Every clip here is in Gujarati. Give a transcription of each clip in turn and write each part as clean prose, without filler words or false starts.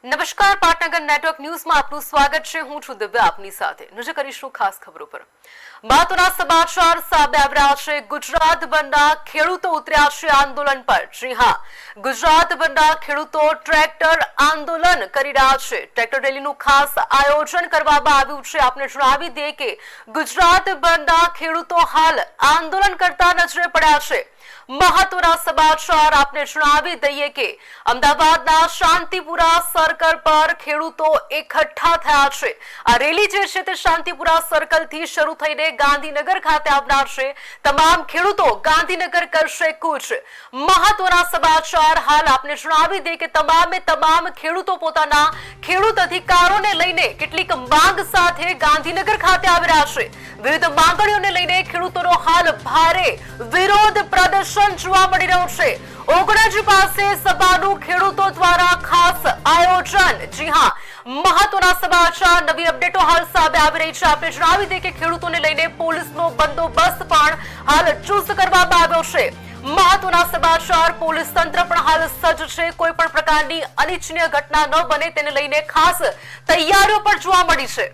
નમસ્કાર, પાટનગર નેટવર્ક ન્યૂઝમાં આપનું સ્વાગત છે। હું છું દિવ્યા આપની સાથે। નજર કરીશું ખાસ ખબરો પર। મહત્વના સમાચાર સામે આવી રહ્યા છે। ગુજરાત બંધના ખેડૂતો ઉતર્યા છે આંદોલન પર। જી હા, ગુજરાત બંધના ખેડૂતો ટ્રેક્ટર આંદોલન કરી રહ્યા છે। ટ્રેક્ટર રેલીનું ખાસ આયોજન કરવામાં આવ્યું છે। આપને જણાવી દઈએ કે ગુજરાત બંધના ખેડૂતો હાલ આંદોલન કરતા નજરે પડ્યા છે। મહત્વના સમાચાર આપને જણાવી દઈએ કે અમદાવાદના શાંતિપુરા સર્કલ પર ખેડૂતો એકઠા થયા છે। આ રેલી જે છે તે શાંતિપુરા સર્કલ થી શરૂ થઈને ગાંધીનગર ખાતે આવનાર છે। તમામ ખેડૂતો ગાંધીનગર કરશે કૂચ। મહત્વના સમાચાર હાલ આપને જણાવી દઈએ કે તમામ ખેડૂતો પોતાના ખેડૂત અધિકારોને લઈને કેટલીક માંગ સાથે ગાંધીનગર ખાતે આવી રહ્યા છે। વિવિધ માંગણીઓને લઈને ખેડૂતોનો હાલ ભારે વિરોધ પ્રદર્શન જોવા મળી રહ્યું છે। ઓગણજ પાસે સભાનું ખેડૂતો દ્વારા ખાસ આયોજન। જી હા, મહત્વના સમાચાર, નવી અપડેટો હાલ સામે આવી રહી છે। આપણે જણાવી દઈએ કે ખેડૂતોને લઈને પોલીસનો બંદોબસ્ત પણ હાલ ચુસ્ત કરવામાં આવ્યો છે। મહત્વના સમાચાર, પોલીસ તંત્ર પણ હાલ સજ્જ છે। કોઈ પણ પ્રકારની અનિચ્છનીય ઘટના ન બને તેને લઈને ખાસ તૈયારીઓ પણ જોવા મળી છે।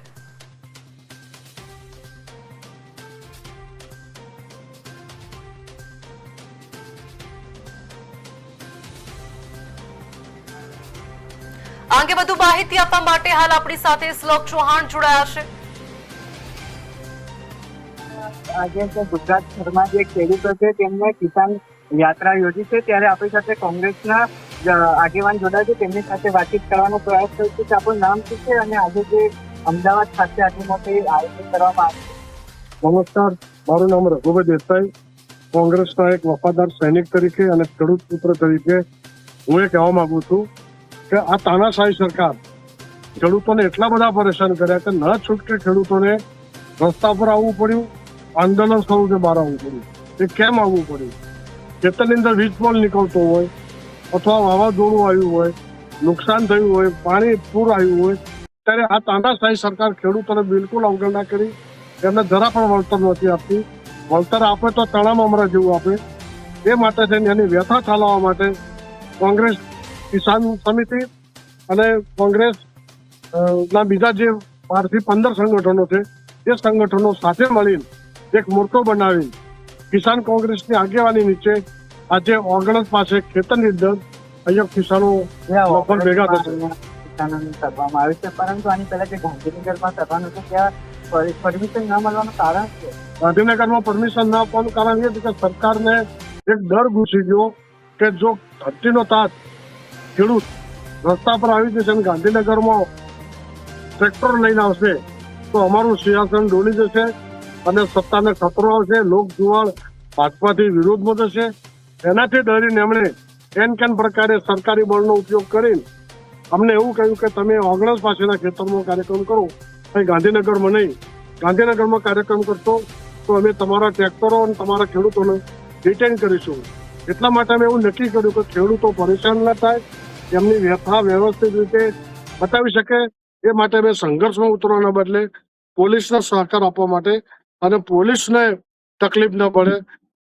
આ અંગે વધુ માહિતી આપવા માટે હાલ આપણી સાથે શ્લોક ચૌહાણ જોડાયા છે। આજે ગુજરાતભરમાં જે ખેડૂતો છે તેમને કિસાન યાત્રા યોજી છે, ત્યારે આપણી સાથે કોંગ્રેસના આગેવાન જોડાયા છે। તેમની સાથે વાતચીત કરવાનો પ્રયાસ કર્યો છે કે આપણું નામ શું છે અને આજે જે અમદાવાદ ખાતે આટલી મોટી આયોજન કરવામાં આવ્યું। નમસ્કાર, મારું નામ રઘુભાઈ દેસાઈ। કોંગ્રેસના એક વફાદાર સૈનિક તરીકે અને ખેડૂત પુત્ર તરીકે હું એ કહેવા માંગુ છું કે આ તાનાશાહી સરકાર ખેડૂતોને એટલા બધા પરેશાન કર્યા કે ન છૂટકે ખેડૂતોને રસ્તા પર આવવું પડ્યું, આંદોલન સ્વરૂપે બહાર આવવું પડ્યું। એ કેમ આવવું પડ્યું? ખેતરની અંદર વીજ પોલ નીકળતો હોય અથવા વાવાઝોડું આવ્યું હોય, નુકસાન થયું હોય, પાણી પૂર આવ્યું હોય, ત્યારે આ તાનાશાહી સરકાર ખેડૂતોને બિલકુલ અવગણના કરી એમને જરા પણ વળતર નથી આપતી। વળતર આપે તો તણામમરા જેવું આપે। એ માટે થઈને એની વ્યથા ઠાલવવા માટે કોંગ્રેસ કિસાન સમિતિ અને કોંગ્રેસ ના બીજા જે 12 થી 15 સંગઠનો છે એ સંગઠનો સાથે મળીને એક મોરચો બનાવી કિસાન કોંગ્રેસની આગેવાની નીચે આજે ઓગણસ પાસે ખેતરની અંદર અહીંયા કિસાનો લોકો ભેગા થશે। કિસાનોની સભામાં આવી છે, પરંતુ આની પહેલા જે ગાંધીનગરમાં સભાનું છે ત્યાં પરમિશન ન મળવાનું કારણ છે? ગાંધીનગરમાં પરમિશન ન આપવાનું કારણ એ છે કે સરકારને એક ડર ઘૂસી ગયો કે જો ધરતીનો તાત ખેડૂત રસ્તા પર આવી જશે અને ગાંધીનગરમાં ટ્રેક્ટર લઈને આવશે તો અમારું સિંહાસન ડોલી જશે અને સત્તાને ખતરો આવશે। લોક જુવાળ ભાજપાથી વિરોધમાં જશે। એનાથી ડરીને એમણે કેન પ્રકારે સરકારી બળનો ઉપયોગ કરીને અમને એવું કહ્યું કે તમે ઓગણસ પાસેના ખેતરમાં કાર્યક્રમ કરો, અહીં ગાંધીનગરમાં નહીં। ગાંધીનગરમાં કાર્યક્રમ કરશો તો અમે તમારા ટ્રેક્ટરો અને તમારા ખેડૂતોને ડિટેન કરીશું। એટલા માટે અમે એવું નક્કી કર્યું કે ખેડૂતો પરેશાન ન થાય, એમની વ્યથા વ્યવસ્થિત રીતે બતાવી શકે। એ માટે અમે સંઘર્ષમાં ઉતરવાના બદલે પોલીસને સહકાર આપવા માટે અને પોલીસને તકલીફ ન પડે,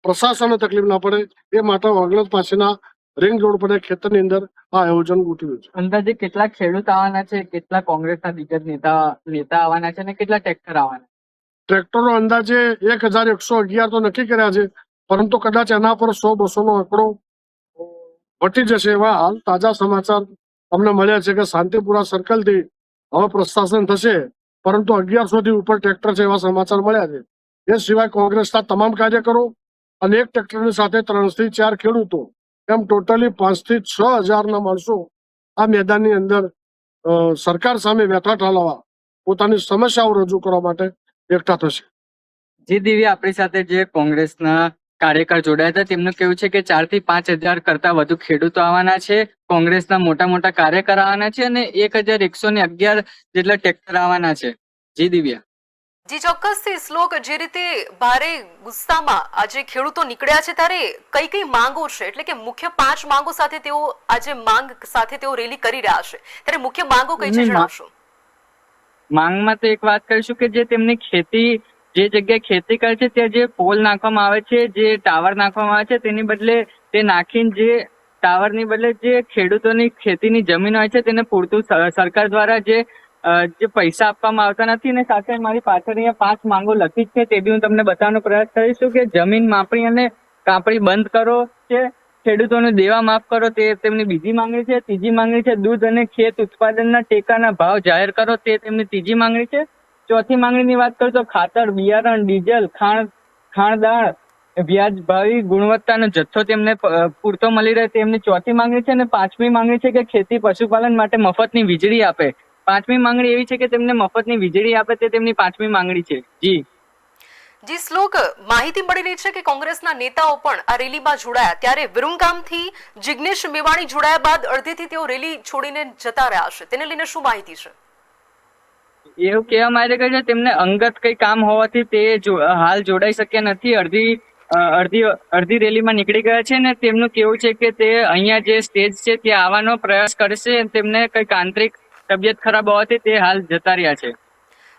પ્રશાસનને તકલીફ ના પડે એ માટે ઓગણસ પાસેના રિંગ રોડ પર ખેતરની અંદર આ આયોજન ગોઠવ્યું છે। અંદાજે કેટલા ખેડૂત આવવાના છે, કેટલા કોંગ્રેસના દિગ્ગજ નેતા આવવાના છે અને કેટલા ટ્રેક્ટર આવવાના? ટ્રેક્ટરો અંદાજે 1111 તો નક્કી કર્યા છે, પરંતુ કદાચ એના પર 100-200 નો આંકડો વટી જશે એવા હાલ તાજા સમાચાર અમને મળ્યા છે કે શાંતિપુરા સર્કલ થી હવે પ્રસ્થાન થશે, પરંતુ 1100 થી ઉપર ટ્રેક્ટર છે એવા સમાચાર મળ્યા છે। એ સિવાય કોંગ્રેસના તમામ કાર્યકરો અને એક ટ્રેક્ટરની સાથે 3 થી 4 ખેડૂતો, એમ ટોટલી 5 થી 6 હજારના માણસો આ મેદાનની અંદર સરકાર સામે વ્યથા ઠાલવવા, પોતાની સમસ્યાઓ રજૂ કરવા માટે એકઠા થશે। જી દિવ્યા, આપણી સાથે જે કોંગ્રેસના કાર્યકર જોડાયા હતા તેમનું કેવું છે કે 4 થી 5 હજાર કરતા વધુ ખેડૂતો આવવાના છે, કોંગ્રેસના મોટા કાર્યકર આવવાના છે અને 1111 જેટલા ટ્રેક્ટર આવવાના છે। જી દિવ્યા। જી ચોક્કસથી શ્લોક, જે રીતે ભારે ગુસ્સામાં આજે ખેડૂતો નીકળ્યા છે ત્યારે કઈ માંગો છે, એટલે કે મુખ્ય 5 માંગો સાથે તેઓ આજે માંગ સાથે તેઓ રેલી કરી રહ્યા છે, ત્યારે મુખ્ય માંગો કઈ છે જણાવશો? માંગમાં તો એક વાત કરીશું કે જે તેમની ખેતી, જે જગ્યાએ ખેતી કરે છે ત્યાં જે પોલ નાખવામાં આવે છે, જે ટાવર નાખવામાં આવે છે, તેની બદલે તે નાખીને જે ટાવરની બદલે જે ખેડૂતોની ખેતીની જમીન હોય છે તેને પૂરતું સરકાર દ્વારા જે પૈસા આપવામાં આવતા નથી, અને સાથે મારી પાછળ અહીંયા 5 માંગો લખી છે, તે બી હું તમને બતાવવાનો પ્રયાસ કરીશું કે જમીન માપણી અને કાપણી બંધ કરો છે, ખેડૂતોને દેવા માફ કરો, તે તેમની બીજી માંગણી છે. ત્રીજી માંગણી છે દૂધ અને ખેત ઉત્પાદનના ટેકાના ભાવ જાહેર કરો, તે તેમની ત્રીજી માંગણી છે. ચોથી માંગણીની વાત કરું તો ખાતર, બિયારણ, ડીઝલ, ખાણદાળ, વ્યાજભાવી ગુણવત્તાનો જથ્થો તેમને પૂરતો મળી રહે, તેમની ચોથી માંગણી છે. અને પાંચમી માંગણી છે કે ખેતી પશુપાલન માટે મફતની વીજળી આપે. પાંચમી માંગણી એવી છે કે તેમને મફતની વીજળી આપે, તે તેમની પાંચમી માંગણી છે. જી શ્લોક, માહિતી મળી રહી છે કે કોંગ્રેસના નેતાઓ પણ આ રેલીમાં જોડાયા, ત્યારે વિરમગામથી જિગ્નેશ મેવાણી જોડાયા બાદ અડધેથી તેઓ રેલી છોડીને જતા રહ્યા છે, તેને લઈને શું માહિતી છે? એવું કહેવામાં આવે છે તેમને અંગત કઈ કામ હોવાથી તે હાલ જોડાઈ શક્યા નથી. અડધી રેલીમાં નીકળી ગયા છે, ને તેમનું કેવું છે કે તે અહીંયા જે સ્ટેજ છે ત્યાં આવવાનો પ્રયાસ કરશે. તેમને કઈક આંતરિક તબિયત ખરાબ હોવાથી તે હાલ જતા રહ્યા છે.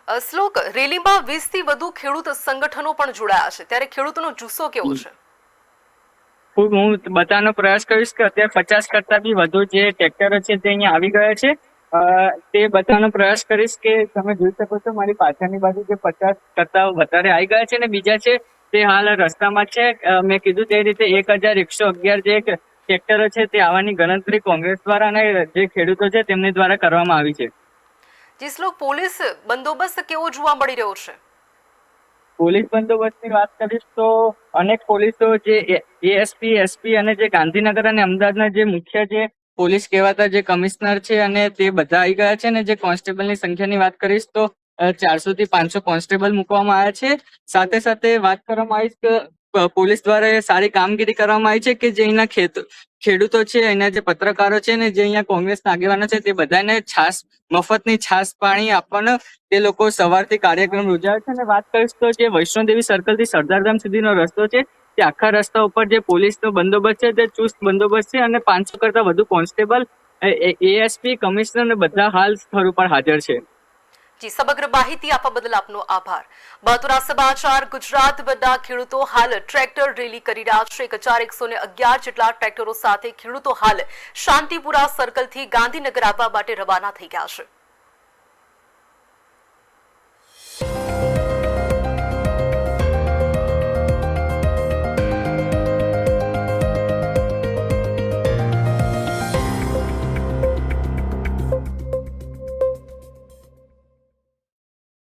શ્લોક, રેલીમાં 20 થી વધુ ખેડૂત સંગઠનો પણ જોડાયા છે, ત્યારે ખેડૂતોનો જુસ્સો કેવો છે? હું બતાવવાનો પ્રયાસ કરીશ કે અત્યારે 50 કરતા બી વધુ જે ટ્રેક્ટરો છે તે અહીંયા આવી ગયા છે. તે બતાવવાનો પ્રયાસ કરીશ કે તમે જોઈ શકો છો મારી પાછળની બાજુ જે 50 કરતા વધારે આવી ગયા છે, ને બીજા છે તે હાલ રસ્તામાં છે. મેં કીધું તે રીતે 1111 જે ટ્રેક્ટરો છે તે આવવાની ગણતરી કોંગ્રેસ દ્વારા અને જે ખેડૂતો છે તેમની દ્વારા કરવામાં આવી છે. જી શ્લોક, પોલીસ બંદોબસ્ત કેવો જોવા મળી રહ્યો છે? પોલીસ બંદોબસ્તની વાત કરીશ તો અનેક પોલીસો જે એએસપી, એસપી અને જે ગાંધીનગર અને અમદાવાદના જે મુખ્ય જે પોલીસ કહેવાતા જે કમિશનર છે અને તે બધા આવી ગયા છે. અને જે કોન્સ્ટેબલની સંખ્યાની વાત કરીશ તો 400 થી 500 કોન્સ્ટેબલ મૂકવામાં આવ્યા છે. સાથે સાથે વાત કરવામાં આવી કે પોલીસ દ્વારા સારી કામગીરી કરવામાં આવી છે કે જે અહીંના ખેડૂતો છે, અહીંના જે પત્રકારો છે ને જે અહીંયા કોંગ્રેસના આગેવાનો છે તે બધાને મફતની છાસ પાણી આપવાનો તે લોકો સવારથી કાર્યક્રમ યોજાયો છે. અને વાત કરીશ તો જે વૈષ્ણોદેવી સર્કલથી સરદારધામ સુધીનો રસ્તો છે તે આખા રસ્તા ઉપર જે પોલીસનો બંદોબસ્ત છે તે ચુસ્ત બંદોબસ્ત છે, અને 500 કરતા વધુ કોન્સ્ટેબલ, એએસપી, કમિશનર બધા હાલ સ્થળ ઉપર હાજર છે. જી, સમગ્ર માહિતી આપવા બદલ આપનો આભાર. મહત્વના સમાચાર, ગુજરાતભરના ખેડૂતો હાલ ટ્રેક્ટર રેલી કરી રહ્યા છે. 1111 જેટલા ટ્રેક્ટરો સાથે ખેડૂતો હાલ શાંતિપુરા સર્કલથી ગાંધીનગર આવવા માટે રવાના થઈ ગયા છે.